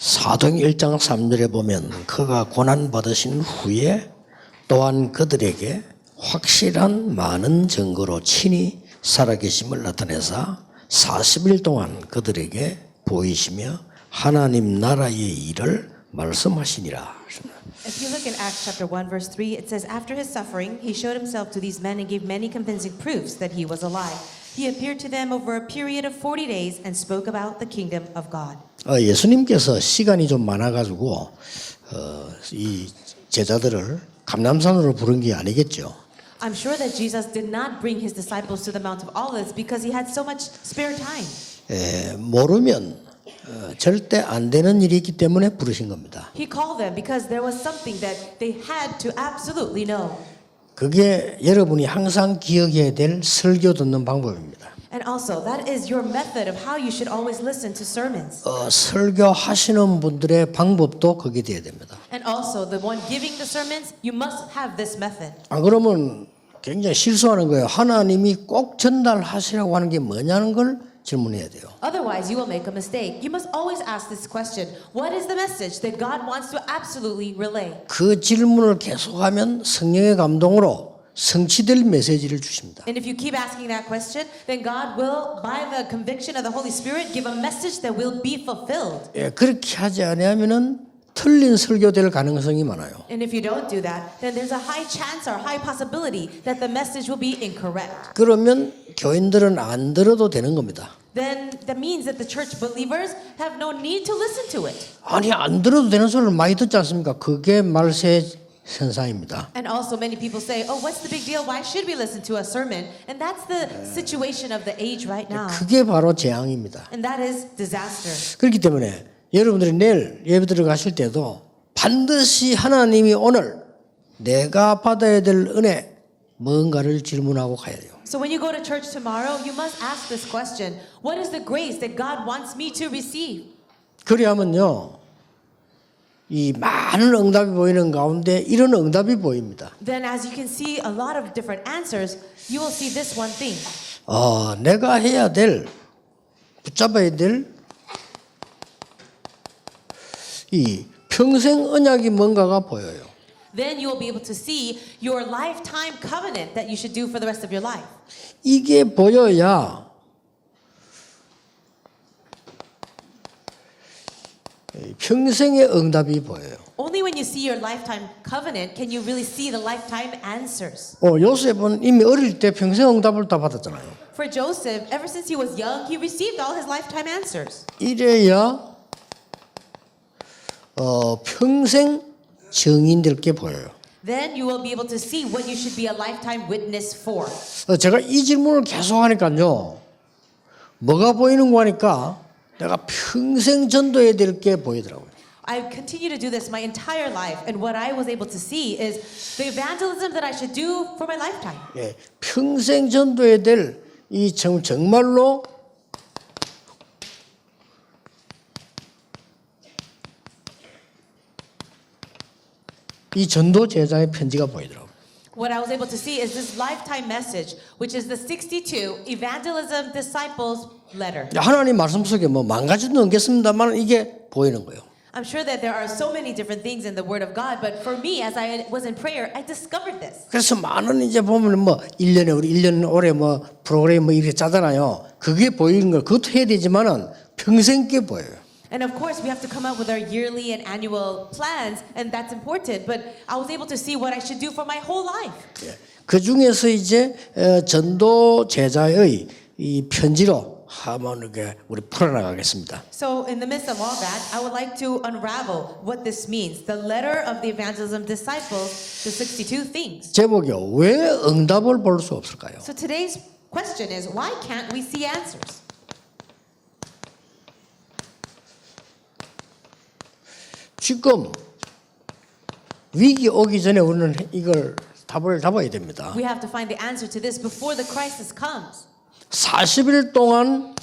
사도행 1장 3절에 보면 그가 고난받으신 후에 또한 그들에게 확실한 많은 증거로 친히 살아계심을 나타내사 40일 동안 그들에게 보이시며 하나님 나라의 일을 말씀하시니라. If you look in Acts chapter 1 verse 3, it says, after his suffering, he showed himself to these men and gave many convincing proofs that he was alive. He appeared to them over a period of 40 days and spoke about the kingdom of God. 예수님께서 시간이 좀 많아가지고 이 제자들을 감람산으로 부른 게 아니겠죠. I'm sure that Jesus did not bring his disciples to the Mount of Olives because he had so much spare time. 모르면 절대 안 되는 일이 있기 때문에 부르신 겁니다. He called them because there was something that they had to absolutely know. 그게 여러분이 항상 기억해야 될 설교 듣는 방법입니다. And also, that is your method of how you should always listen to sermons. 설교하시는 분들의 방법도 그게 돼야 됩니다. And also, the one giving the sermons, you must have this method. 안 그러면 굉장히 실수하는 거예요. 하나님이 꼭 전달하시라고 하는 게 뭐냐는 걸 질문해야 돼요. Otherwise, you will make a mistake. You must always ask this question: what is the message that God wants to absolutely relay? 그 질문을 계속하면 성령의 감동으로 성취될 메시지를 주십니다. And if you keep asking that question, then God will, by the conviction of the Holy Spirit, give a message that will be fulfilled. 그렇게 하지 않으면은 틀린 설교될 가능성이 많아요. And if you don't do that, then there's a high chance or high possibility that the message will be incorrect. 그러면 교인들은 안 들어도 되는 겁니다. Then that means that the church believers have no need to listen to it. 아니 안 들어도 되는 소리를 많이 듣지 않습니까? 그게 말세 현상입니다. And also many people say, oh, what's the big deal? Why should we listen to a sermon? And that's the situation of the age right now. 그게 바로 재앙입니다. And that is disaster. 그렇기 때문에 여러분들이 내일 예배 들어가실 때도 반드시 하나님이 오늘 내가 받아야 될 은혜 뭔가를 질문하고 가야 돼요. So when you go to church tomorrow, you must ask this question: what is the grace that God wants me to receive? 그리하면요, 이 많은 응답이 보이는 가운데 이런 응답이 보입니다. Then as you can see a lot of different answers, you will see this one thing. 내가 해야 될, 붙잡아야 될 이 평생 언약이 뭔가가 보여요. Then you will be able to see your lifetime covenant that you should do for the rest of your life. 이게 보여야 평생의 응답이 보여요. Only when you see your lifetime covenant can you really see the lifetime answers. 요셉은 이미 어릴 때 평생 응답을 다 받았잖아요. For Joseph, ever since he was young, he received all his lifetime answers. 이래야 평생 증인될 게 보여요. Then you will be able to see what you should be a lifetime witness for. 제가 이 질문을 계속 하니까요. 뭐가 보이는 거 하니까 내가 평생 전도해야 될 게 보이더라고요. I continue to do this my entire life, and what I was able to see is the evangelism that I should do for my lifetime. 평생 전도해야 될 이 정말로 이 전도 제자의 편지가 보이더라고요. What I was able to see is this lifetime message, which is the 62 evangelism disciples letter. 하나님 말씀 속에 뭐 만 가지도 넘겠습니다만 이게 보이는 거예요. I'm sure that there are so many different things in the Word of God, but for me, as I was in prayer, I discovered this. 그래서 많은 이제 보면 뭐 1년에 우리 1년 올해 뭐 프로그램 뭐 이렇게 짜잖아요. 그게 보이는 거 그것도 해야 되지만은 평생 게 보여요. And of course, we have to come up with our yearly and annual plans, and that's important. But I was able to see what I should do for my whole life. 그 중에서 이제 전도 제자의 이 편지로 한번 이렇게 우리 풀어나가겠습니다. So in the midst of all that, I would like to unravel what this means. The letter of the evangelism disciples, the 62 things. 제목이요. 왜 응답을 볼 수 없을까요? So today's question is, why can't we see answers? 지금 위기 오기 전에 우리는 이걸 답을 잡아야 됩니다. We have to find the answer to this before the crisis comes. 40일 동안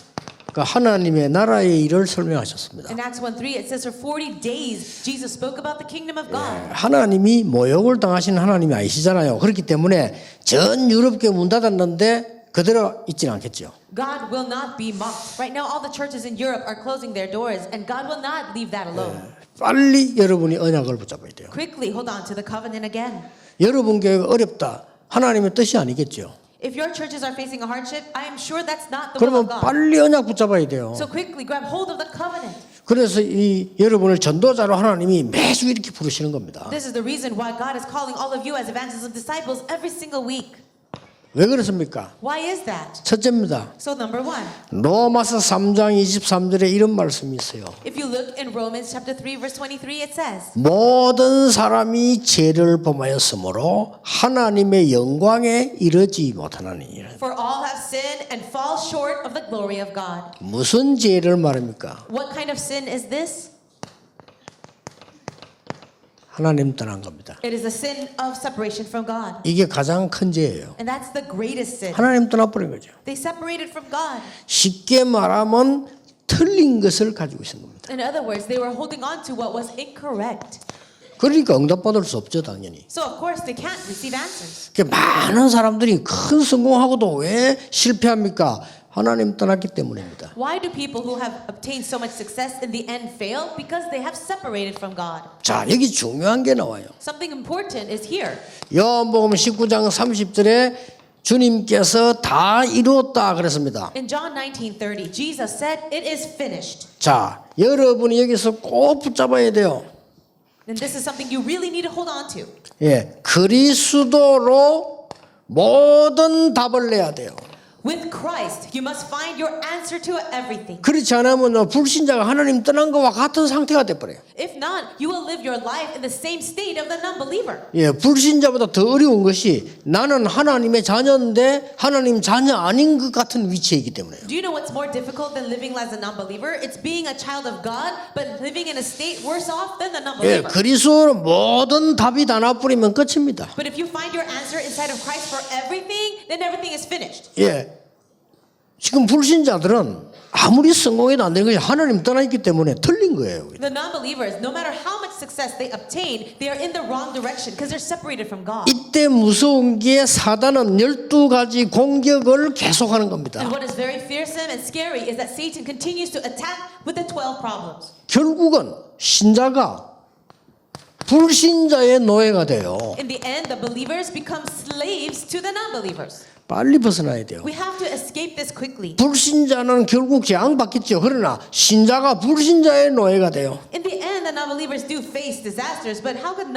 그 하나님의 나라의 일을 설명하셨습니다. In Acts 1:3, it says for 40 days Jesus spoke about the kingdom of God. 하나님이 모욕을 당하시는 하나님이 아니시잖아요. 그렇기 때문에 전 유럽계 문 닫았는데 그대로 있지는 않겠죠. God will not be mocked. Right now, all the churches in Europe are closing their doors, and God will not leave that alone. 빨리 여러분이 언약을 붙잡아야 돼요. Quickly hold on to the covenant again. 여러분 교회가 어렵다. 하나님의 뜻이 아니겠죠. If your churches are facing a hardship, I am sure that's not the will 그러면 of God. 빨리 언약 붙잡아야 돼요. So quickly grab hold of the covenant. 그래서 이 여러분을 전도자로 하나님이 매주 이렇게 부르시는 겁니다. This is the reason why God is calling all of you as evangelism disciples every single week. 왜 그렇습니까? Why is that? 첫째입니다. So number one, 로마서 3장 23절에 이런 말씀이 있어요. if you look in Romans chapter 3 verse 23, it says, 모든 사람이 죄를 범하였으므로 하나님의 영광에 이르지 못하나니. for all have sinned and fall short of the glory of God. 무슨 죄를 말합니까? What kind of sin is this? 하나님 떠난 겁니다. It is a sin of separation from God. 이게 가장 큰 죄예요. And that's the greatest sin. 하나님 떠나버린 거죠. They separated from God. 쉽게 말하면 틀린 것을 가지고 있는 겁니다. In other words, they were holding on to what was incorrect. 그러니까 응답받을 수 없죠, 당연히. So of course they can't receive answers. 많은 사람들이 큰 성공하고도 왜 실패합니까? 하나님 떠났기 때문입니다. Why do people who have obtained so much success in the end fail? Because they have separated from God. 자, 여기 중요한 게 나와요. Something important is here. 요한복음 19장 30절에 주님께서 다 이루었다 그랬습니다. In John 19:30, Jesus said, "It is finished." 자, 여러분이 여기서 꼭 붙잡아야 돼요. And this is something you really need to hold on to. 예, 그리스도로 모든 답을 내야 돼요. With Christ, you must find your answer to everything. 그렇지 않으면 불신자가 하나님 떠난 것과 같은 상태가 돼버려요. If not, you will live your life in the same state of the non-believer. 예, 불신자보다 더 어려운 것이 나는 하나님의 자녀인데 하나님 자녀 아닌 것 같은 위치에 있기 때문에요. Do you know what's more difficult than living as a non-believer? It's being a child of God, but living in a state worse off than the 예, non-believer. 그리스도로 모든 답이 다 나버리면 끝입니다. But if you find your answer inside of Christ for everything, then everything is finished. 예, 지금 불신자들은 아무리 성공해도 안 되는 것이 하나님 떠나있기 때문에 틀린 거예요. The non-believers, no matter how much success they obtain, they are in the wrong direction because they're separated from God. 이때 무서운 게 사단은 12가지 공격을 계속하는 겁니다. And what is very fearsome and scary is that Satan continues to attack with the 12 problems. 결국은 신자가 불신자의 노예가 돼요. In the end, the believers become slaves to the non-believers. 빨리 벗어나야 돼요. We have to escape this quickly. 불신자는 결국 재앙받겠죠. 그러나 신자가 불신자의 노예가 돼요. In the end, the non-believers do face disasters, but how could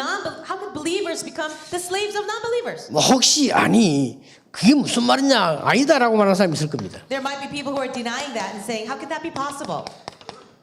believers become the slaves of non-believers? 뭐 혹시 아니 그게 무슨 말이냐 아니다라고 말하는 사람이 있을 겁니다. There might be people who are denying that and saying, how could that be possible?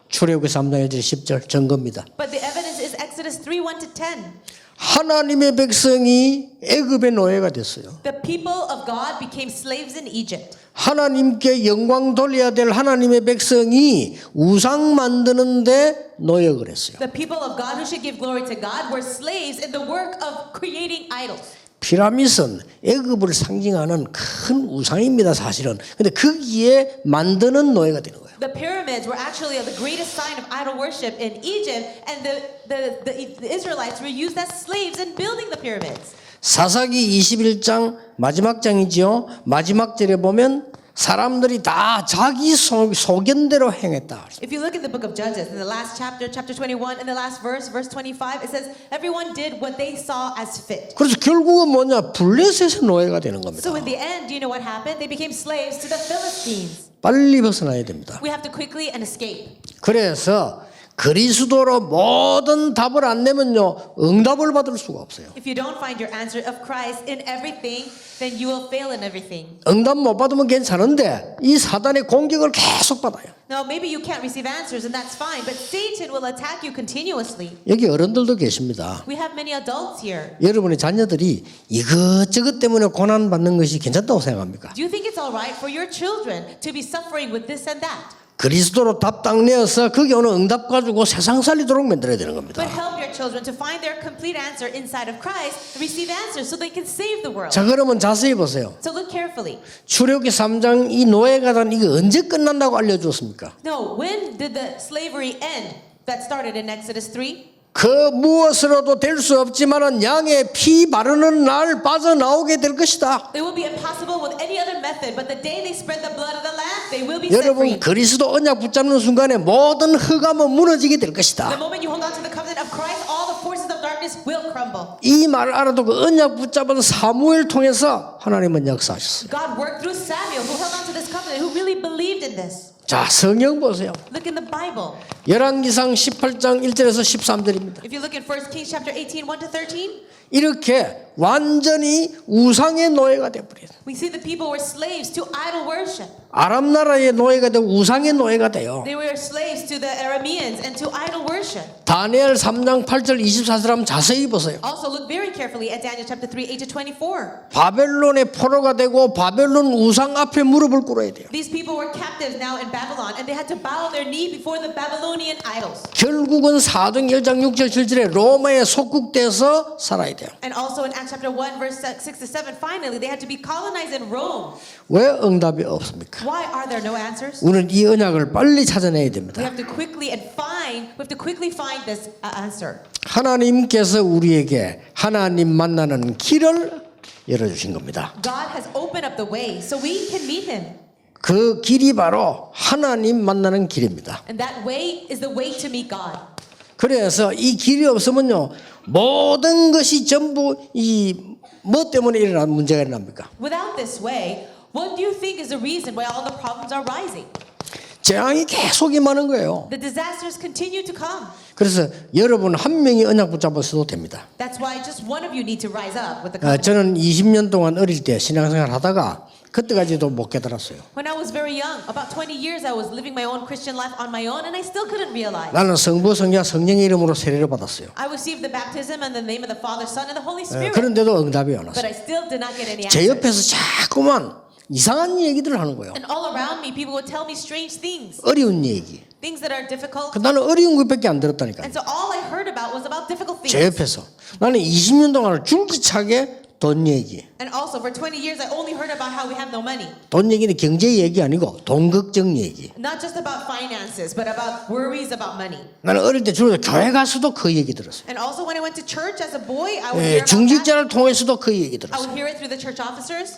출애굽기 3장 1절 10절 증거입니다. But the evidence is Exodus 3:1-10. 하나님의 백성이 애굽의 노예가 됐어요. The people of God became slaves in Egypt. 하나님께 영광 돌려야 될 하나님의 백성이 우상 만드는데 노역을 했어요. The people of God who should give glory to God were slaves in the work of creating idols. 피라밋은 애굽을 상징하는 큰 우상입니다, 사실은. 근데 거기에 만드는 노예가 되는 거예요. The pyramids were actually the greatest sign of idol worship in Egypt, and the Israelites were used as slaves in building the pyramids. 사사기 21장 마지막 장이지요. 마지막 절에 보면 사람들이 다 자기 소견대로 행했다. If you look at the book of Judges, in the last chapter, chapter 21, in the last verse, verse 25, it says, everyone did what they saw as fit. 그래서 결국은 뭐냐? 블레셋의 노예가 되는 겁니다. So in the end, do you know what happened? They became slaves to the Philistines. 빨리 벗어나야 됩니다. We have to quickly and escape. 그래서 그리스도로 모든 답을 안 내면요 응답을 받을 수가 없어요. If you don't find your answer of Christ in everything, then you will fail in everything. 응답 못 받으면 괜찮은데 이 사단의 공격을 계속 받아요. Now, maybe you can't receive answers, and that's fine, but Satan will attack you continuously. 여기 어른들도 계십니다. We have many adults here. 여러분의 자녀들이 이것저것 때문에 고난 받는 것이 괜찮다고 생각합니까? Do you think it's all right for your children to be suffering with this and that? 그리스도로 답 딱 내어서 거기 오는 응답 가지고 세상 살리도록 만들어야 되는 겁니다. But help your children to find their complete answer inside of Christ, receive answers so they can save the world. 자, 그러면 자세히 보세요. So look carefully. 출애굽기 3장 이 노예가 단 이거 언제 끝난다고 알려주었습니까? No, when did the slavery end that started in Exodus 3? 그 무엇으로도 될 수 없지만은 양의 피 바르는 날 빠져나오게 될 것이다. It will be impossible with any other method, but the day they spread the blood of the lamb, they will be set free. 여러분 그리스도 언약 붙잡는 순간에 모든 흑암은 무너지게 될 The 것이다. moment you hold on to the covenant of Christ, all the forces of darkness will crumble. 이 말을 알아도 그 언약 붙잡은 사무엘 통해서 하나님은 역사하셨어요. God worked through Samuel, who held on to this covenant, who really believed in this. 자, 성경 보세요. Look in the Bible. 열왕기상 18장 1절에서 13절입니다. If you look in 1 Kings chapter 18, 1 to 13, 이렇게 완전히 우상의 노예가 되어버려요. we see the people were slaves to idol worship. 아람 나라의 노예가 되고 우상의 노예가 돼요. They were slaves to the Arameans and to idol worship. 다니엘 3장 8절 24절 한번 자세히 보세요. Also look very carefully at Daniel chapter 3, 8 to 24. 바벨론의 포로가 되고 바벨론 우상 앞에 무릎을 꿇어야 돼요. These people were captives now in Babylon, and they had to bow their knee before the Babylonian idols. 결국은 사도행 1장 6절 7절에 로마에 속국돼서 살아야 돼요. And also in Acts chapter 1, verse 6 to 7, finally they had to be colonized in Rome. 왜 응답이 없습니까? Why are there no answers? 우리는 이 언약을 빨리 찾아내야 We 됩니다. have to quickly find this answer. 하나님께서 우리에게 하나님 만나는 길을 열어주신 겁니다. God has opened up the way so we can meet Him. 그 길이 바로 하나님 만나는 길입니다. And that way is the way to meet God. 그래서 이 길이 없으면요 모든 것이 전부 이 뭐 때문에 일어나는 문제가 일어납니까? Without this way, what do you think is the reason why all the problems are rising? 재앙이 계속 임하는 거예요. The disasters continue to come. 그래서 여러분 한 명이 언약 붙잡아서도 됩니다. That's why just one of you need to rise up with the covenant. 저는 20년 동안 어릴 때 신앙생활 하다가 그때까지도 못 깨달았어요. When I was very young, about 20 years, I was living my own Christian life on my own, and I still couldn't realize. 나는 성부 성자 성령의 이름으로 세례를 받았어요. I received the baptism in the name of the Father, Son, and the Holy Spirit. 그런데도 응답이 안 But 왔어요. I still did not get any 제 answers. 옆에서 자꾸만 이상한 얘기들을 하는 거예요. And all around me, people would tell me strange things, 어려운 얘기. things that are difficult. 나는 어려운 것밖에 안 들었다니까요. And so all I heard about was about difficult things. 제 옆에서 나는 20년 동안 줄기차게 돈 얘기. And also, for 20 years, I only heard about how we have no money. 돈 얘기는 경제 얘기 아니고 돈 걱정 얘기. Not just about finances, but about worries about money. 나는 어릴 때 주로 교회 가서도 그 얘기 들었어요. And also, when I went to church as a boy, I would hear about that. 중직자를 통해서도 그 얘기 I 들었어요. would hear it through the church officers.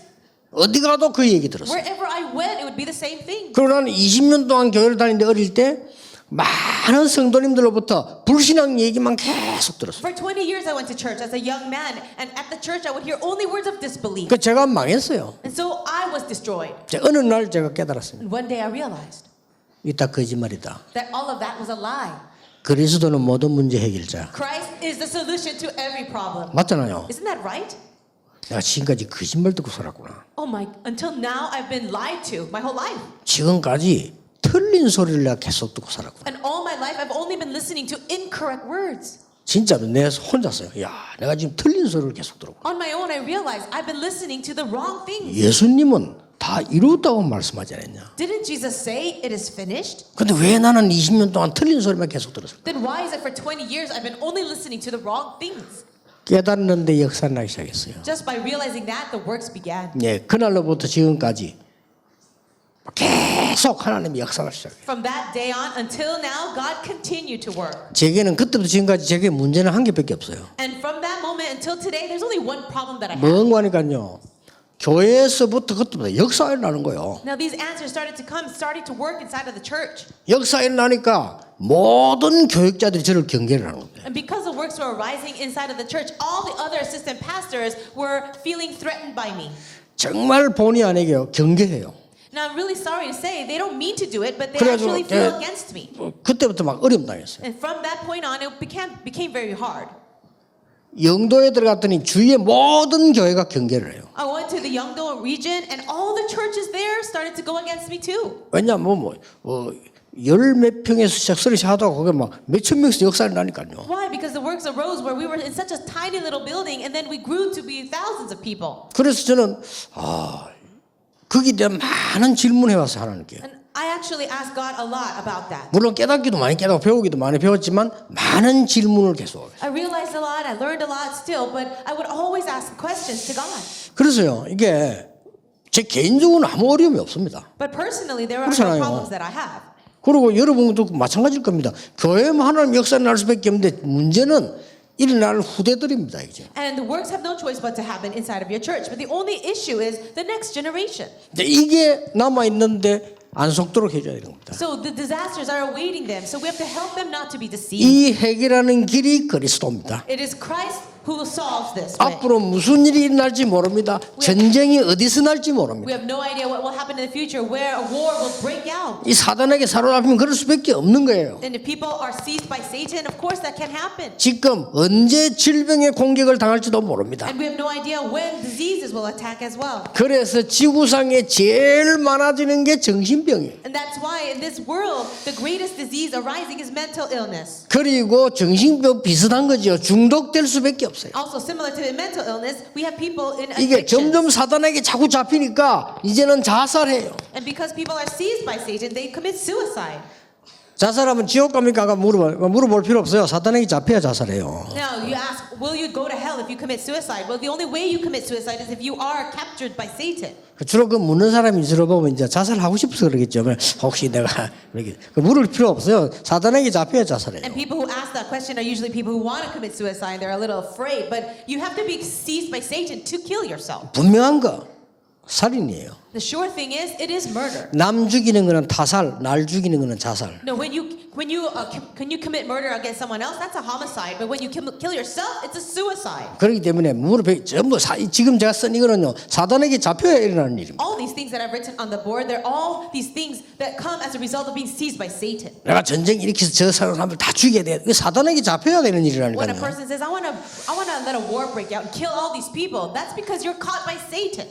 어디 가도 그 얘기 들었어요. Wherever I went, it would be the same thing. 그리고 나는 20년 동안 교회를 다니는데 어릴 때 많은 성도님들로부터 불신앙 얘기만 계속 들었어요. For 20 years, I went to church as a young man, and at the church, I would hear only words of disbelief. 그 제가 망했어요. And so I was destroyed. 어느 날 제가 깨달았습니다. And one day I realized 이 다 거짓말이다. that all of that was a lie. 그리스도는 모든 문제 해결자. Christ is the solution to every problem. 맞잖아요. Isn't that right? 내가 지금까지 거짓말 듣고 살았구나. Oh my, until now, I've been lied to my whole life. 지금까지 틀린 소리를 내가 계속 듣고 살았구나. And all my life, I've only been listening to incorrect words. 진짜로 내 혼자서요. 야, 내가 지금 틀린 소리를 계속 들었구나. On my own, I realized I've been listening to the wrong things. 예수님은 다 이루었다고 말씀하지 않았냐? Didn't Jesus say it is finished? 근데 왜 나는 20년 동안 틀린 소리만 계속 들었을까? Then why is it for 20 years I've been only listening to the wrong things? 깨닫는데 역사가 나기 시작했어요. Just by realizing that, the works began. 예, 그날로부터 지금까지 계속 하나님이 역사를 시작해요. From that day on until now, God continued to work. 제게는 그때부터 지금까지 제게 문제는 한 개밖에 없어요. And from that moment until today, there's only one problem that I have. 뭔가 하니까요. 교회에서부터 그때부터 역사가 일어나는 거예요. Now these answers started to work inside of the church. 역사가 일어나니까 모든 교육자들이 저를 경계를 하는 겁니다. And because the works were arising inside of the church, all the other assistant pastors were feeling threatened by me. 정말 본의 아니게요. 경계해요. Now I'm really sorry to say they don't mean to do it, but they 그래가지고, actually feel against me. 그때부터 막 어려움 당했어요. And from that point on, it became very hard. 영도에 들어갔더니 주위의 모든 교회가 경계를 해요. I went to the Yeongdo region, and all the churches there started to go against me too. 왜냐면 열 몇 평에서 시작서리 하다가 거기 막 몇천 명에서 역사를 나니까요. Why? Because the works arose where we were in such a tiny little building, and then we grew to be thousands of people. 그래서 저는 거기에 대한 많은 질문해 왔어요 하나님께. And I actually asked God a lot about that. 물론 깨닫기도 많이 깨닫고 배우기도 많이 배웠지만 많은 질문을 계속. I realized a lot, I learned a lot still, but I would always ask questions to God. 그래서요 이게 제 개인적으로는 아무 어려움이 없습니다. But personally, there are no 그렇잖아요. problems that I have. 그리고 여러분도 마찬가지일 겁니다. 교회만 하나님 역사를 날 수밖에 없는데 문제는 일어날 후대들입니다. 이제. And the works have no choice but to happen inside of your church. But the only issue is the next generation. 이제 이게 남아 있는데 안 속도록 해줘야 되는 겁니다. So the disasters are awaiting them. So we have to help them not to be deceived. 이 해결하는 길이 그리스도입니다. It is Christ who solves this way. 앞으로 무슨 일이 일어날지 모릅니다. 전쟁이 어디서 날지 We 모릅니다. have no idea what will happen in the future, where a war will break out. 이 사단에게 사로잡히면 그럴 수밖에 없는 거예요. And if people are seized by Satan, of course that can happen. 지금 언제 질병의 공격을 당할지도 모릅니다. And we have no idea when diseases will attack as well. 그래서 지구상에 제일 많아지는 게 정신병이에요. And that's why in this world, the greatest disease arising is mental illness. 그리고 정신병 비슷한 거죠. 중독될 수밖에 없어요. Also similar to mental illness, we have people in 이게 addictions. 점점 사단에게 자꾸 잡히니까 이제는 자살해요. And because people are seized by Satan, they commit suicide. 자살하면 지옥 갑니까? 아까 물어볼 필요 없어요. 사단에게 잡혀야 자살해요. Now you ask, will you go to hell if you commit suicide? Well, the only way you commit suicide is if you are captured by Satan. 주로 그 묻는 사람이 들어보면 이제 자살하고 싶어서 그러겠죠. 혹시 내가 이렇게 물을 필요 없어요. 사단에게 잡혀야 자살해요. And people who ask that question are usually people who want to commit suicide. They're a little afraid, but you have to be seized by Satan to kill yourself. 분명한 거 살인이에요. The sure thing is, it is murder. 남 죽이는 거는 타살, 날 죽이는 거는 자살. No, when you commit murder against someone else, that's a homicide. But when you kill yourself, it's a suicide. 그렇기 때문에 전부 지금 제가 쓴 이거는요 사단에게 잡혀야 일어나는 일입니다. All these things that I've written on the board, they're all these things that come as a result of being seized by Satan. 내가 전쟁 일으켜서 저 사람을 다 죽여야 돼. 이게 사단에게 잡혀야 되는 When a 일이라니까요. person says, I want to let a war break out and kill all these people, that's because you're caught by Satan.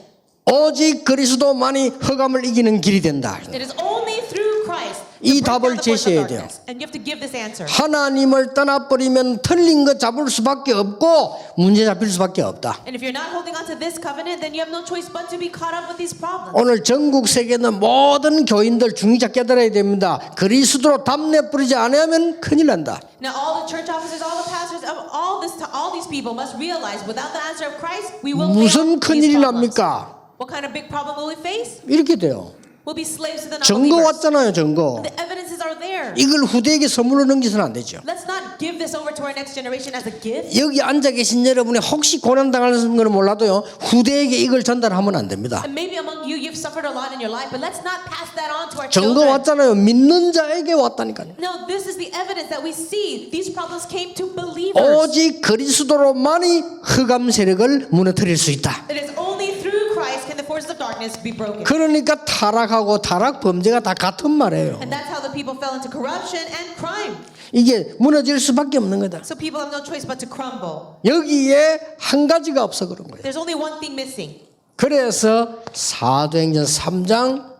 오직 그리스도만이 흑암을 이기는 길이 된다. It is only through Christ. 이 to break 답을 down the force of 제시해야 돼요. darkness. And you have to give this answer. 하나님을 떠나버리면 틀린 거 잡을 수밖에 없고 문제 잡힐 수밖에 없다. And if you're not holding on to this covenant, then you have no choice but to be caught up with these problems. 오늘 전국 세계는 모든 교인들 중직자 깨달아야 됩니다. 그리스도로 담내 뿌리지 않으면 큰일 난다. Now all the church officers, all the pastors, all these people must realize without the answer of Christ, we will 무슨 fail 큰일이 these problems. 납니까? What kind of big problem will we face? 이렇게 돼요. We'll be slaves to the 증거 non-believers. 왔잖아요. 증거. The evidences are there. 이걸 후대에게 선물로 넘기서는 안 되죠. Let's not give this over to our next generation as a gift. 여기 앉아 계신 여러분이 혹시 고난당하는 건 몰라도요. 후대에게 이걸 전달하면 안 됩니다. And maybe among you, you've suffered a lot in your life, but let's not pass that on to our 증거 children. 왔잖아요. 믿는 자에게 왔다니까요. No, this is the evidence that we see. These problems came to believers. 오직 그리스도로만이 흑암 세력을 무너뜨릴 수 있다. It is only through Christ can the forces of darkness be broken. 그러니까 타락하고 타락 범죄가 다 같은 말이에요. And that's how the people fell into corruption and crime. 이게 무너질 수밖에 없는 거다. So people have no choice but to crumble. 여기에 한 가지가 없어 그런 거예요. There's only one thing missing. 그래서 사도행전 3장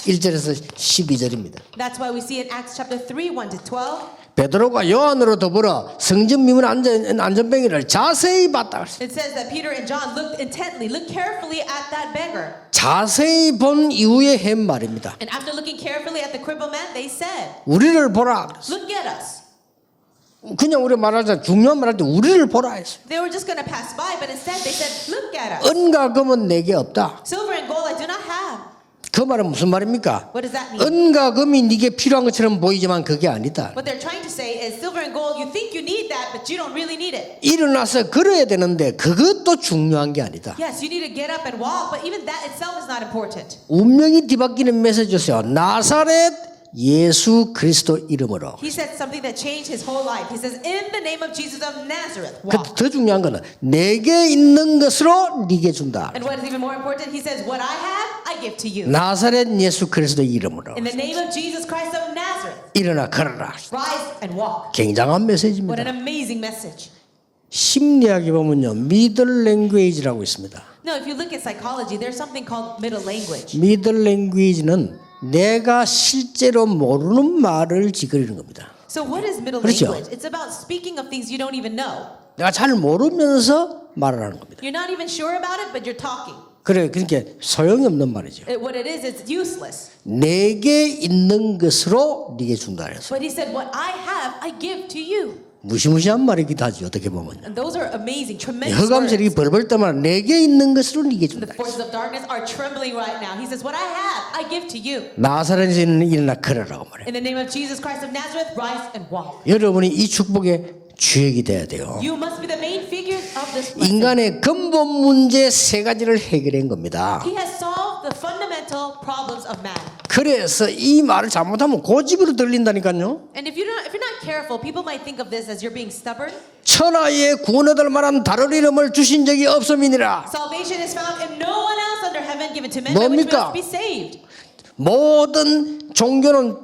1절에서 12절입니다. That's why we see in Acts chapter 3, 1 to 12. 베드로가 요한으로 더불어 성전 미문 안전뱅이를 자세히 봤다. It says that Peter and John looked intently, looked carefully at that beggar. 자세히 본 이후에 한 말입니다. And after looking carefully at the crippled man, they said, 우리를 보라. look at us. 그냥 우리 말할 때 중요한 말할 때 우리를 보라 했어요. They were just going to pass by, but instead they said, look at us. 은과 금은 내게 없다. Silver and gold I do not have. 그 말은 무슨 말입니까? What does that mean? 은과 금이 네게 필요한 것처럼 보이지만 그게 아니다. What they're trying to say is silver and gold, you think you need that, but you don't really need it. 일어나서 걸어야 되는데 그것도 중요한 게 아니다. Yes, you need to get up and walk, but even that itself is not important. 운명이 뒤바뀌는 메시지였어요. 나사렛 예수 그리스도 이름으로. He said something that changed his whole life. He says, in the name of Jesus of Nazareth, walk. 더 중요한 거는 내게 있는 것으로 네게 준다. And what is even more important, he says, what I have, I give to you. 나사렛 예수 그리스도 이름으로 In the name of Jesus Christ of Nazareth, 일어나 걸어라. rise and walk. 굉장한 What 메시지입니다. an amazing message. 심리학에 보면요, 미들 랭귀지라고 있습니다. No, if you look at psychology, there's something called middle language. 미들 랭귀지는 내가 실제로 모르는 말을 지그리는 겁니다. So what is middle 그렇죠. language? It's about speaking of things you don't even know. 내가 잘 모르면서 말을 하는 겁니다. You're not even sure about it, but you're talking. 그래, 그러니까 소용이 없는 말이죠. What it is, it's useless. 내게 있는 것으로 네게 준다 그래서. But he said, what I have, I give to you. 무시무시한 말이기도 하지 어떻게 보면. And those are amazing, tremendous words. 흑암세력이 벌벌 떠만 내게 있는 것으로 네게 The 준다. forces of darkness are trembling right now. He says, what I have, I give to you. 나사렛에 있는 일어나 걸으라고 말해. In the name of Jesus Christ of Nazareth, rise and walk. 여러분이 이 축복의 주역이 돼야 돼요. You must be the main figures of this blessing. 인간의 근본 문제 세 가지를 해결한 겁니다. He has solved the fundamental problems of man. 그래서 이 말을 잘못하면 고집으로 들린다니까요. And if you're not careful, people might think of this as you're being stubborn. 천하에 구원받을 만한 다른 이름을 주신 적이 없음이니라. Salvation is found in no one else under heaven given to men by which we 뭡니까? must be saved. 모든 종교는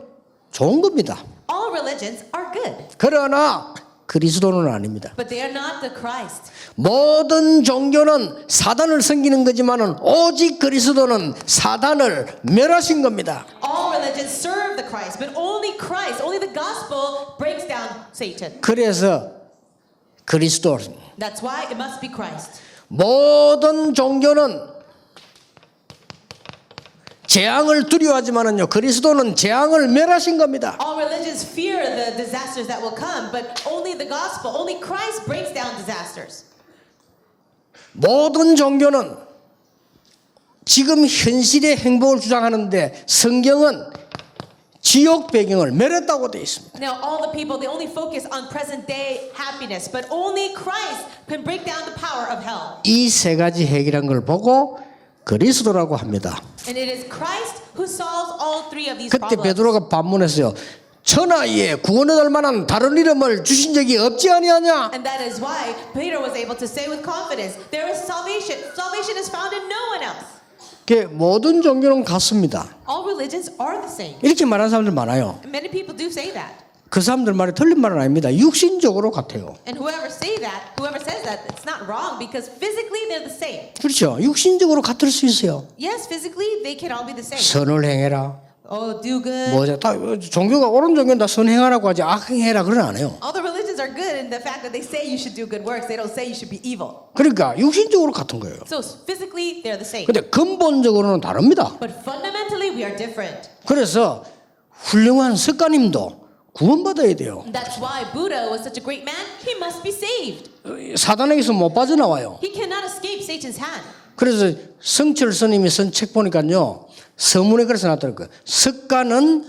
좋은 겁니다. All religions are good, 그러나 그리스도는 아닙니다. but they are not the Christ. 모든 종교는 사단을 섬기는 거지만은 오직 그리스도는 사단을 멸하신 겁니다. All religions serve the Christ, but only Christ, only the gospel breaks down Satan. 그래서 그리스도 That's why it must be Christ. 모든 종교는 재앙을 두려워하지만은요 그리스도는 재앙을 멸하신 겁니다. All religions fear the disasters that will come, but only the gospel, only Christ breaks down disasters. 모든 종교는 지금 현실의 행복을 주장하는데 성경은 지옥 배경을 멸했다고 되어 있습니다. Now, all the people, they only focus on present day happiness, but only Christ can break down the power of hell. 이 세 가지 해결한 걸 보고 그리스도라고 합니다. And it is Christ who solves all three of these 그때 problems. 베드로가 반문했어요. 천하에 구원을 만한 다른 이름을 주신 적이 없지 아니하냐? And that is why Peter was able to say with confidence, there is salvation. Salvation is found in no one else. 그 모든 종교는 같습니다. All religions are the same. 이렇게 말하는 사람들 많아요. Many people do say that. 그 사람들 말이 틀린 말은 아닙니다. 육신적으로 같아요. And whoever says that, it's not wrong because physically they're the same. 그렇죠. 육신적으로 같을 수 있어요. Yes, physically they can all be the same. 선을 행해라. Oh, do good. 뭐죠? 다 종교가 옳은 종교는 다 선행하라고 하지 악행해라 그런 안 해요. All the religions are good in the fact that they say you should do good works. They don't say you should be evil. 그러니까 육신적으로 같은 거예요. So physically they're the same. 근데 근본적으로는 다릅니다. But fundamentally we are different. 그래서 훌륭한 석가님도 구원받아야 돼요. That's why Buddha was such a great man. He must be saved. 사단에게서 못 빠져나와요. He cannot escape Satan's hand. 그래서 성철 스님이 쓴 책 보니까요. 서문에 그래서 나왔더라고요. 석가는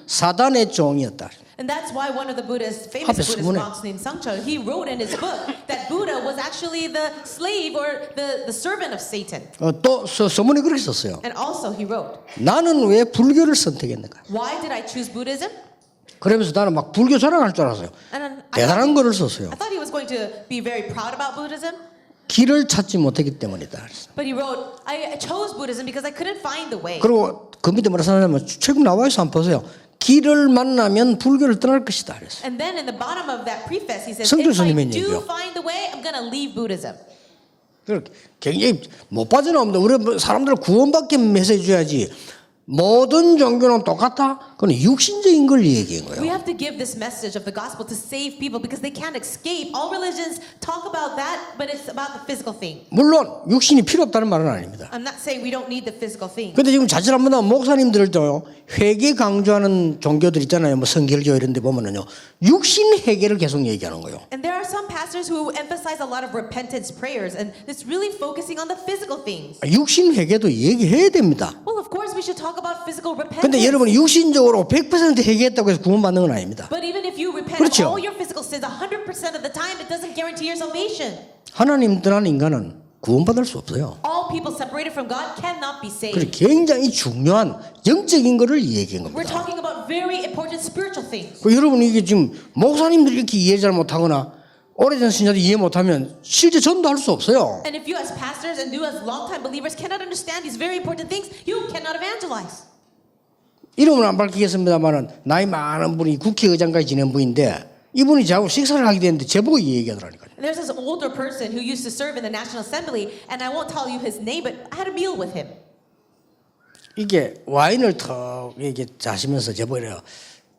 사단의 종이었다. And that's why one of the Buddha's famous 앞에 Buddhist 서문에. monks named Sangcho, he wrote in his book that Buddha was actually the slave or the servant of Satan. 또 서문에 그렇게 썼어요. And also he wrote, 나는 왜 불교를 선택했는가? why did I choose Buddhism? 그러면서 나는 막 불교 자랑할 줄 알았어요. And 대단한 거를 썼어요. I thought he was going to be very proud about Buddhism. 길을 찾지 못했기 때문이다. But he wrote, I chose Buddhism because I couldn't find the way. 그리고 그 밑에 뭐라 쓰냐면 책 나와 있어 한번 보세요. 길을 만나면 불교를 떠날 것이다. 그래서 And then in the bottom of that preface, he says, 성철 if I 스님의 do 얘기요. find the way, I'm going to leave Buddhism. 굉장히 못 빠져나옵니다. 우리 사람들 구원받게 메시지 줘야지. 모든 종교는 똑같다? 그건 육신적인 걸 얘기한 We 거예요. have to give this message of the gospel to save people because they can't escape. All religions talk about that, but it's about the physical thing. 물론 육신이 필요 없다는 말은 아닙니다. I'm not saying we don't need the physical thing. 근데 지금 자칫하면 목사님들도 회개 강조하는 종교들 있잖아요. 뭐 성결교 이런 데 보면은요. 육신 회개를 계속 얘기하는 거예요. And there are some pastors who emphasize a lot of repentance prayers, and it's really focusing on the physical things. 육신 회개도 얘기해야 됩니다. Well, of course, we should talk about physical repentance. 근데 여러분이 육신적으로 100% 회개했다고 해서 구원받는 건 아닙니다. But even if you repent 그렇죠. of all your physical sins 100% of the time, it doesn't guarantee your salvation. 하나님 떠난 인간은 구원받을 수 없어요. All people separated from God cannot be 그래 saved. 굉장히 중요한 영적인 거를 얘기한 We're 겁니다. talking about very important spiritual things. 그 여러분 이게 지금 목사님들이 이렇게 이해 잘 못하거나 오래전 신자들이 이해 못하면 실제 전도할 수 없어요. And if you as pastors and you as longtime believers cannot understand these very important things, you cannot evangelize. 이름은 안 밝히겠습니다만은 나이 많은 분이 국회의장까지 지낸 분인데 이분이 저하고 식사를 하게 됐는데 제보고 이 얘기하더라니까요. And there's this older person who used to serve in the National Assembly, and I won't tell you his name, but I had a meal with him. 이게 와인을 턱 이렇게 자시면서 제보해요.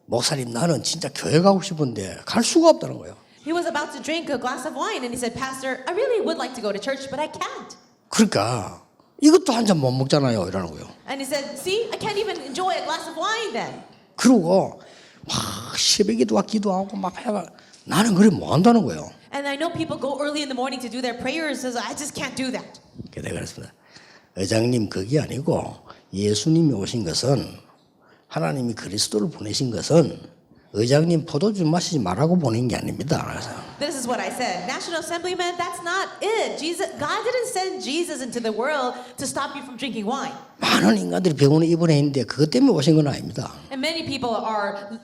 목사님 나는 진짜 교회 가고 싶은데 갈 수가 없다는 거예요. He was about to drink a glass of wine, and he said, Pastor, I really would like to go to church, but I can't. 그러니까 이것도 한 잔 못 먹잖아요 이러는 거예요. And he said, see, I can't even enjoy a glass of wine then. 그러고 막 새벽에도 와 기도하고 막 해봐 나는 그래 못 한다는 거예요. And I know people go early in the morning to do their prayers. Says, I just can't do that. 내가 그랬습니다. 의장님 그게 아니고 예수님이 오신 것은 하나님이 그리스도를 보내신 것은 의장님 포도주 마시지 말라고 보낸 게 아닙니다. 그래서 This is what I said. National Assemblyman, that's not it. God didn't send Jesus into the world to stop you from drinking wine. 많은 인간들이 병원에 입원해 있는데 그것 때문에 오신 건 아닙니다. And many people are,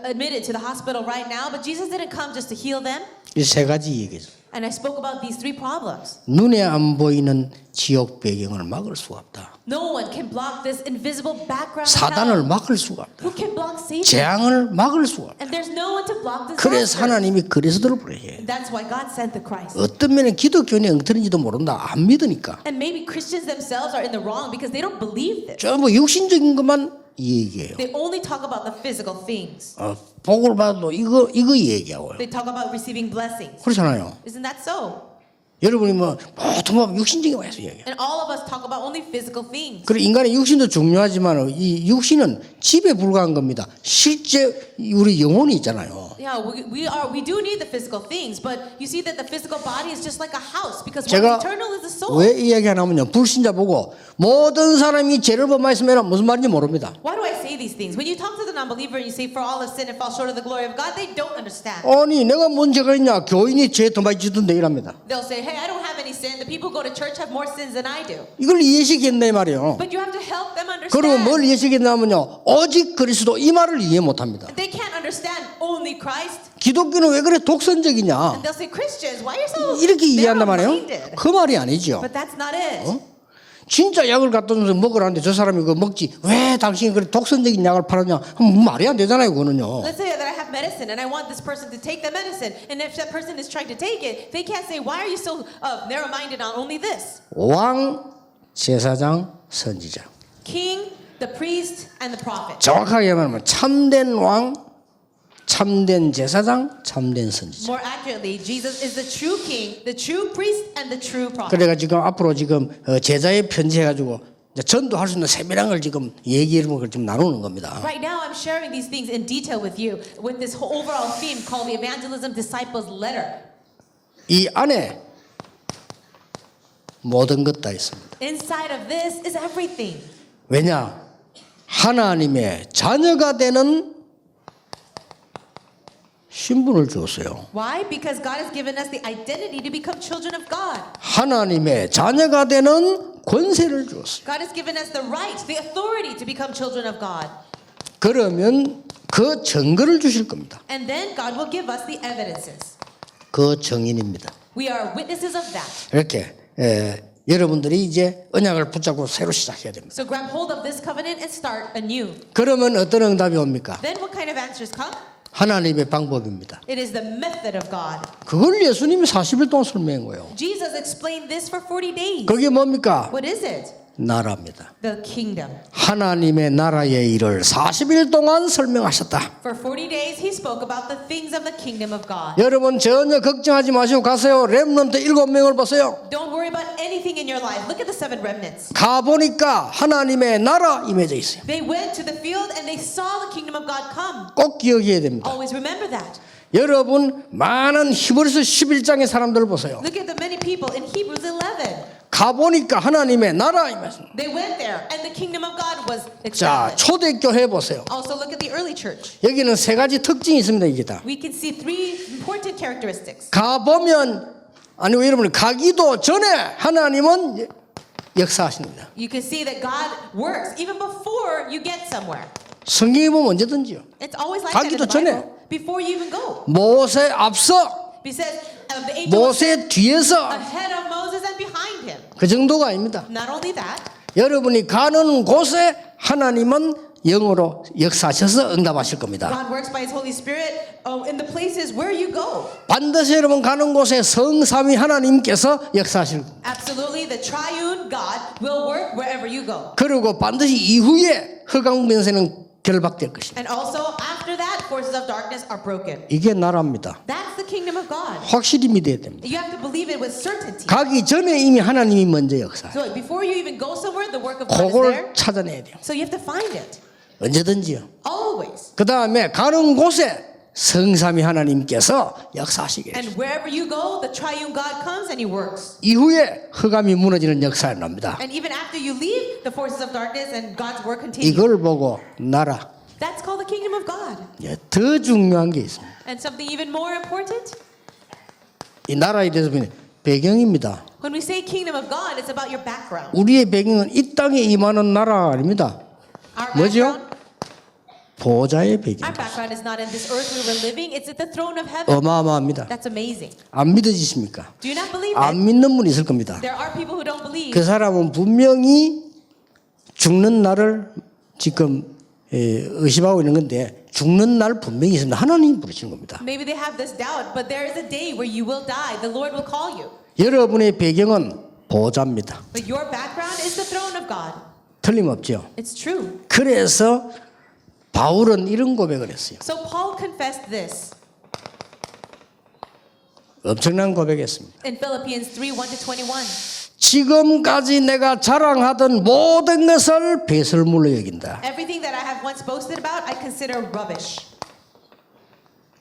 admitted to the hospital right now, but Jesus didn't come just to heal them. 이 세 가지 얘기죠. And I spoke about these three problems. 눈에 안 보이는 지옥 배경을 막을 수가 없다. No one can block this invisible background of 사단을 hell. 막을 수가 없다. Who can block Satan? 재앙을 막을 수가 없다. And there's no one to block this. 그래서 하나님이 그리스도를 보내셔요. That's why God sent the Christ. 어떤 면에 기독교인이 엉터리인지도 모른다. 안 믿으니까. And maybe Christians themselves are in the wrong because they don't believe this. 전부 육신적인 것만 이 얘기해요. They only talk about the physical things. 복을 받아도 이거 얘기하고요. They talk about receiving blessings. 그렇잖아요. Isn't that so? 여러분이 뭐 보통 육신적인 거에서 얘기해요. And all of us talk about only physical things. 그리고 인간의 육신도 중요하지만 이 육신은 집에 불과한 겁니다. 실제 우리 영혼이 있잖아요. Yeah, we do need the physical things, but you see that the physical body is just like a house because what's 제가 eternal is the soul. 왜 이 얘기 하냐면요. 불신자 보고 모든 사람이 죄를 범하였으면 무슨 말인지 모릅니다. Why do I say these things? When you talk to the non-believer and you say, for all have sinned and fall short of the glory of God, they don't understand. 아니 내가 뭔 죄가 있냐. 교인이 죄 더 많이 짓던데 이랍니다. They'll say, hey, I don't have any sin. The people who go to church have more sins than I do. 이걸 이해시켰네 말이에요. But you have to help them 그리고 understand. 뭘 이해시켰냐면요. 오직 그리스도 이 말을 이해 못합니다. They can't understand only Christ. 기독교는 왜 그래 독선적이냐. And they'll say, Christians, why are you so 이렇게 이해한단 말이에요. narrow-minded? 그 말이 아니죠. But that's not it. 진짜 약을 갖다 줘서 먹으라는데 저 사람이 그거 먹지 왜 당신이 그래 독선적인 약을 팔았냐 하면 말이 안 되잖아요 그거는요. Let's say that I have medicine and I want this person to take the medicine, and if that person is trying to take it, they can't say, why are you so narrow-minded on only this? 왕, 제사장, 선지자. King, the priest, and the prophet. 정확하게 말하면 참된 왕, 참된 제사장, 참된 선지자. More accurately, Jesus is the true king, the true priest, and the true prophet. 그래가 지금 앞으로 지금 제자의 편지해가지고 전도할 수 있는 세밀한 걸 지금 얘기를 좀 나누는 겁니다. Right now, I'm sharing these things in detail with you with this whole overall theme called the Evangelism Disciples Letter. 이 안에 모든 것 다 있습니다. Inside of this is everything. 왜냐? 하나님의 자녀가 되는 신분을 주었어요. Why? Because God has given us the identity to become children of God. 하나님의 자녀가 되는 권세를 주었어요. God has given us the right, the authority to become children of God. 그러면 그 증거를 주실 겁니다. And then God will give us the evidences. 그 증인입니다. We are witnesses of that. 이렇게 여러분들이 이제 언약을 붙잡고 새로 시작해야 됩니다. So grab hold of this covenant and start anew. 그러면 어떤 응답이 옵니까? Then what kind of answers come? 하나님의 방법입니다. It is the method of God. 그걸 예수님이 40일 동안 설명한 거예요. Jesus explained this for 40 days. 그게 뭡니까? What is it? 나라입니다. The kingdom. 하나님의 나라의 일을 40일 동안 설명하셨다. For 40 days, he spoke about the things of the kingdom of God. 여러분 전혀 걱정하지 마시고 가세요. 렘넌트 7명을 보세요. Don't worry about anything in your life. Look at the 7 remnants. 가보니까 하나님의 나라 임해져 있어요. They went to the field and they saw the kingdom of God come. 꼭 기억해야 됩니다. Always remember that. 여러분 많은 히브리서 11장의 사람들을 보세요. Look at the many people in Hebrews 11. 가보니까 하나님의 나라 임했습니다. They went there and the kingdom of God was 자, established. 초대교회 보세요. Also look at the early church. 여기는 세 가지 특징이 있습니다. 이게 다. We can see 3 important characteristics. 가보면 아니 여러분 가기도 전에 하나님은 역사하십니다. You can see that God works even before you get somewhere. 성경에 보면 언제든지요. It's always like that in 가기도 the Bible. 전에. Before you even go. 모세 앞서 He says the angel was 모세 뒤에서 ahead of Moses and behind him. 그 정도가 아닙니다. Not only that, 여러분이 가는 곳에 하나님은 영으로 역사하셔서 응답하실 겁니다. God works by His Holy Spirit in the places where you go. 반드시 여러분 가는 곳에 성삼위 하나님께서 역사하실 겁니다. Absolutely, the triune God will work wherever you go. 그리고 반드시 이후에 흑암 권세는 결박될 것입니다. And also, after that, forces of darkness are broken. 이게 나라입니다. That's the kingdom of God. 확실히 믿어야 됩니다. You have to believe it with certainty. 가기 전에 이미 하나님이 먼저 역사해요. So before you even go somewhere, the work of God is there. 그걸 찾아내야 돼요. So you have to find it. 언제든지요. Always. 그 다음에 가는 곳에 성삼위 하나님께서 역사하시게 And wherever you go, the triune God comes and he works. 이후에 흑암이 무너지는 역사가 납니다. And even after you leave, the forces of darkness and God's work continues. 이걸 보고 나라 That's called the kingdom of God. 더 중요한 게 있습니다. And something even more important, 이 나라에 대해서 보면 배경입니다. when we say kingdom of God, it's about your background. 우리의 배경은 이 땅에 임하는 나라 아닙니다. Our 뭐죠? background, 보좌의 배경. our background is not in this earth we were living, it's at the throne of heaven. 어마어마합니다. That's amazing. 안 믿어지십니까? Do you not believe it? 안 믿는 분이 있을 겁니다. There are people who don't believe. 그 사람은 분명히 죽는 날을 지금 의심하고 있는 건데 죽는 날 분명히 있습니다. 하나님이 부르시는 겁니다. Maybe they have this doubt, but there is a day where you will die. The Lord will call you. 여러분의 배경은 보좌입니다. But your background is the throne of God. 틀림없죠. It's true. 그래서 바울은 이런 고백을 했어요. So Paul confessed this 엄청난 고백했습니다. in Philippians 3:1-21. 지금까지 내가 자랑하던 모든 것을 배설물로 여긴다. Everything that I have once boasted about, I consider rubbish.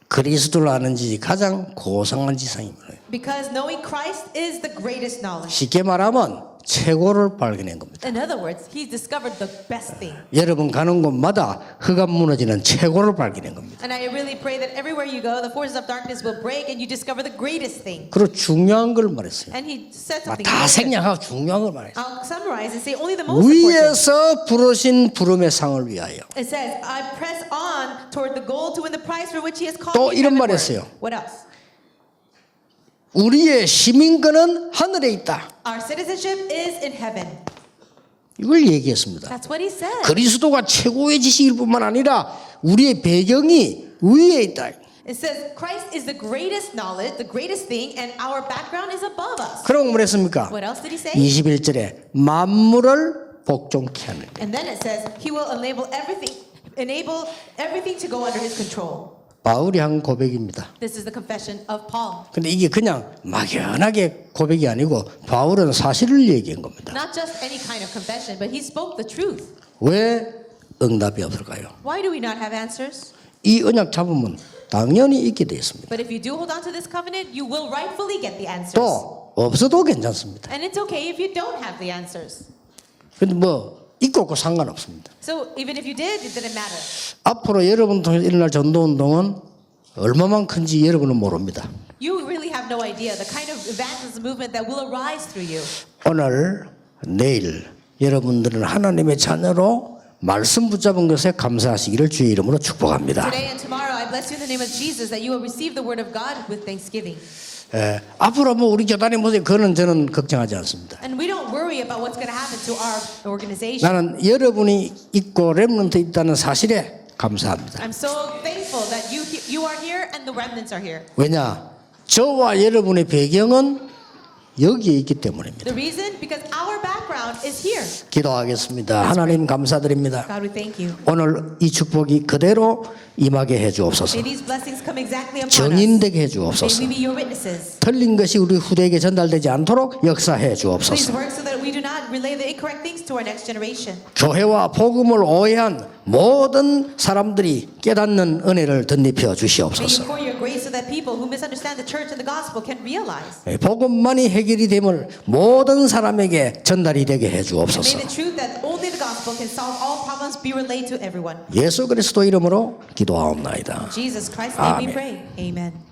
그리스도를 아는 지 가장 고상한 지상입니다. Because knowing Christ is the greatest knowledge. 쉽게 말하면 최고를 발견한 겁니다. In other words, he discovered the best thing. 여러분 가는 곳마다 흑암 무너지는 최고를 발견한 겁니다. And I really pray that everywhere you go, the forces of darkness will break and you discover the greatest thing. 그리고 중요한 걸 말했어요. And he said something. 다 very good. 생략하고 중요한 걸 말했어요. I'll summarize and say only the most important. 위에서 부르신 부름의 상을 위하여. It says, I press on toward the goal to win the prize for which he has called 또 me 이런 말 heavenward. 했어요. What else? 우리의 시민권은 하늘에 있다. Our citizenship is in heaven. 이걸 얘기했습니다. That's what he said. 그리스도가 최고의 지식일 뿐만 아니라 우리의 배경이 위에 있다. It says Christ is the greatest knowledge, the greatest thing, and our background is above us. 그럼 뭐 했습니까? What else did he say? 21절에 만물을 복종케 하는. And then it says he will enable everything to go under his control. 바울이 한 고백입니다. This is the confession of Paul. 근데 이게 그냥 막연하게 고백이 아니고 바울은 사실을 얘기한 겁니다. Not just any kind of confession, but he spoke the truth. 왜 응답이 없을까요? Why do we not have answers? 이 언약 잡으면 당연히 있게 되어 있습니다. But if you do hold on to this covenant, you will rightfully get the answers. 또 없어도 괜찮습니다. And it's okay if you don't have the answers. 근데 뭐 있고 없고 상관없습니다. So even if you did, it didn't matter. 앞으로 여러분 통해 일어날 전도운동은 얼마만 큰지 여러분은 모릅니다. You really have no idea the kind of evangelism movement that will arise through you. 오늘 내일 여러분들은 하나님의 자녀로 말씀 붙잡은 것에 감사하시기를 주의 이름으로 축복합니다. Today and tomorrow, I bless you in the name of Jesus that you will receive the word of God with thanksgiving. 앞으로 뭐 우리 교단의 모습 그거는 저는 걱정하지 않습니다. And we don't worry about what's going to happen to our organization. 나는 여러분이 있고 렘넌트 있다는 사실에 감사합니다. I'm so thankful that you are here and the remnants are here. 왜냐? 저와 여러분의 배경은 여기에 있기 때문입니다. The reason? Because our background is here. 기도하겠습니다. 하나님 감사드립니다. God, we thank you. 오늘 이 축복이 그대로 임하게 해주옵소서. May these blessings come exactly upon us. 정인되게 May 해주옵소서. we be your witnesses. 틀린 것이 우리 후대에게 전달되지 않도록 역사해 Please 주옵소서. work so that we do not relay the incorrect things to our next generation. 교회와 복음을 오해한 모든 사람들이 깨닫는 은혜를 덧입혀 May you 주시옵소서. pour your grace so that people who misunderstand the church and the gospel can realize. 복음만이 해결이 됨을 모든 사람에게 전달이 되게 해 May 주옵소서. the truth that only the gospel can solve all problems be relayed to everyone. 예수 그리스도 이름으로 기도하옵나이다. In Jesus Christ's name we Amen. pray. Amen.